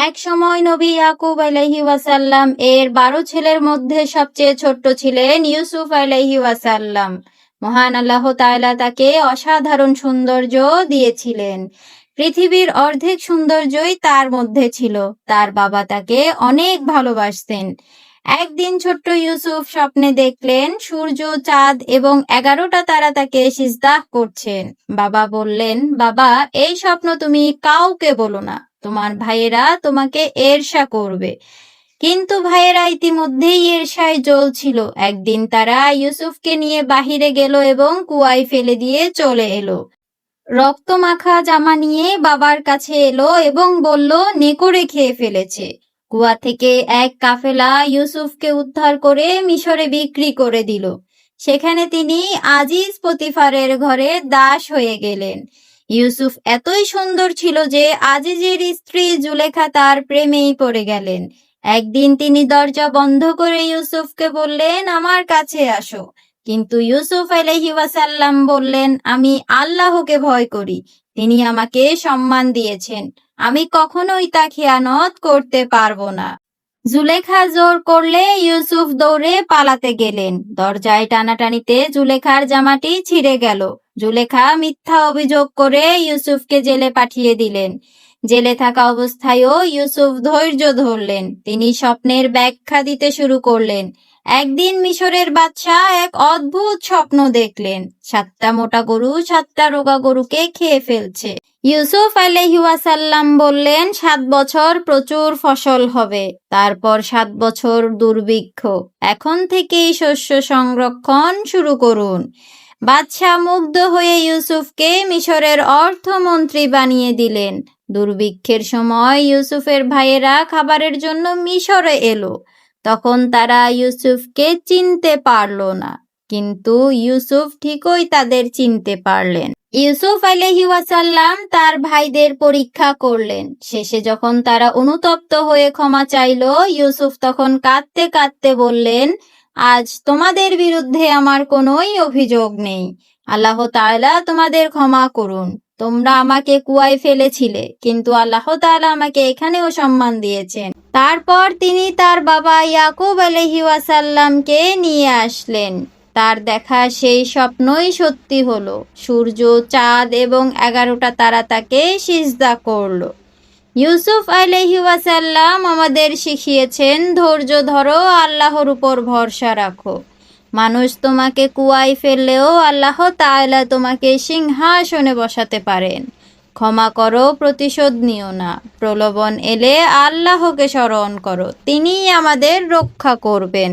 এক সময় নবী ইয়াকুব আলাইহি ওয়াসাল্লাম এর 12 ছেলের মধ্যে সবচেয়ে ছোট্ট ছিলেন ইউসুফ আলাইহি ওয়াসাল্লাম। মহান আল্লাহ তাআলা তাকে অসাধারণ সৌন্দর্য দিয়েছিলেন। পৃথিবীর অর্ধেক সৌন্দর্যই তার মধ্যে ছিল। তার বাবা তাকে অনেক ভালোবাসতেন। একদিন ছোট্ট ইউসুফ স্বপ্নে দেখলেন সূর্য, চাঁদ এবং 11টা তারা তাকে সিজদা করছেন। বাবা বললেন, বাবা, এই স্বপ্ন তুমি কাউকে বলো না, তোমার ভাইয়েরা তোমাকে ঈর্ষা করবে। কিন্তু ভাইয়েরা ইতিমধ্যেই ঈর্ষায় জ্বলছিল। একদিন তারা ইউসুফকে নিয়ে বাহিরে গেল এবং কুয়ায় ফেলে দিয়ে চলে এলো। রক্তমাখা জামা নিয়ে বাবার কাছে এলো এবং বলল, নেকড়ে খেয়ে ফেলেছে। কুয়া থেকে এক কাফেলা ইউসুফকে উদ্ধার করে মিশরে বিক্রি করে দিল। সেখানে তিনি আজিজ পতিফারের ঘরে দাস হয়ে গেলেন। ইউসুফ এতই সুন্দর ছিল যে আজিজের স্ত্রী জুলেখা তার প্রেমেই পড়ে গেলেন। একদিন তিনি দরজা বন্ধ করে ইউসুফকে বললেন, আমার কাছে আসো। কিন্তু ইউসুফ আলাইহি ওয়াসাল্লাম বললেন, আমি আল্লাহকে ভয় করি, তিনি আমাকে সম্মান দিয়েছেন, আমি কখনোই তা খেয়ানত করতে পারবো না। জুলেখা জোর করলে ইউসুফ দৌড়ে পালাতে গেলেন। দরজায় টানাটানিতে জুলেখার জামাটি ছিঁড়ে গেল। জুলেখা মিথ্যা অভিযোগ করে ইউসুফকে জেলে পাঠিয়ে দিলেন। জেলে থাকা অবস্থায়ও ইউসুফ ধৈর্য ধরলেন। তিনি স্বপ্নের ব্যাখ্যা দিতে শুরু করলেন। একদিন মিশরের বাদশাহ এক অদ্ভুত স্বপ্ন দেখলেন। 7টা মোটা গরু 7টা রোগা গরুকে খেয়ে ফেলছে। ইউসুফ আলাইহি ওয়াসাল্লাম বললেন, 7 বছর প্রচুর ফসল হবে, তারপর 7 বছর দুর্ভিক্ষ। এখন থেকেই শস্য সংরক্ষণ শুরু করুন। বাদশাহ মুগ্ধ হয়ে ইউসুফকে মিশরের অর্থমন্ত্রী বানিয়ে দিলেন। দুর্ভিক্ষের সময় ইউসুফের ভাইয়েরা খাবারের জন্য মিশরে এলো। তখন তারা ইউসুফকে চিনতে পারল না, কিন্তু ইউসুফ ঠিকই তাদের চিনতে পারলেন। ইউসুফ আলাইহি ওয়াসাল্লাম তার ভাইদের পরীক্ষা করলেন। শেষে যখন তারা অনুতপ্ত হয়ে ক্ষমা চাইল, ইউসুফ তখন কাঁদতে কাঁদতে বললেন, আজ তোমাদের বিরুদ্ধে আমার কোনোই অভিযোগ নেই। আল্লাহ তাআলা তোমাদের ক্ষমা করুন। তোমরা আমাকে কুয়ায় ফেলেছিলে, কিন্তু আল্লাহ তাআলা আমাকে এখানেও সম্মান দিয়েছেন। তারপর তিনি তার বাবা ইয়াকুব আলাইহি ওয়াসাল্লামকে নিয়ে আসলেন। তার দেখা সেই স্বপ্নই সত্যি হলো। সূর্য, চাঁদ এবং 11টা তারা তাকে সিজদা করলো। ইউসুফ আলাইহি ওয়াসাল্লাম আমাদের শিখিয়েছেন, ধৈর্য ধরো, আল্লাহর উপর ভরসা রাখো। মানুষ তোমাকে কুয়ায় ফেললেও আল্লাহ তাআলা তোমাকে সিংহাসনে বসাতে পারেন। ক্ষমা করো, প্রতিশোধ নিও না। প্রলোভন এলে আল্লাহকে স্মরণ করো, তিনিই আমাদের রক্ষা করবেন।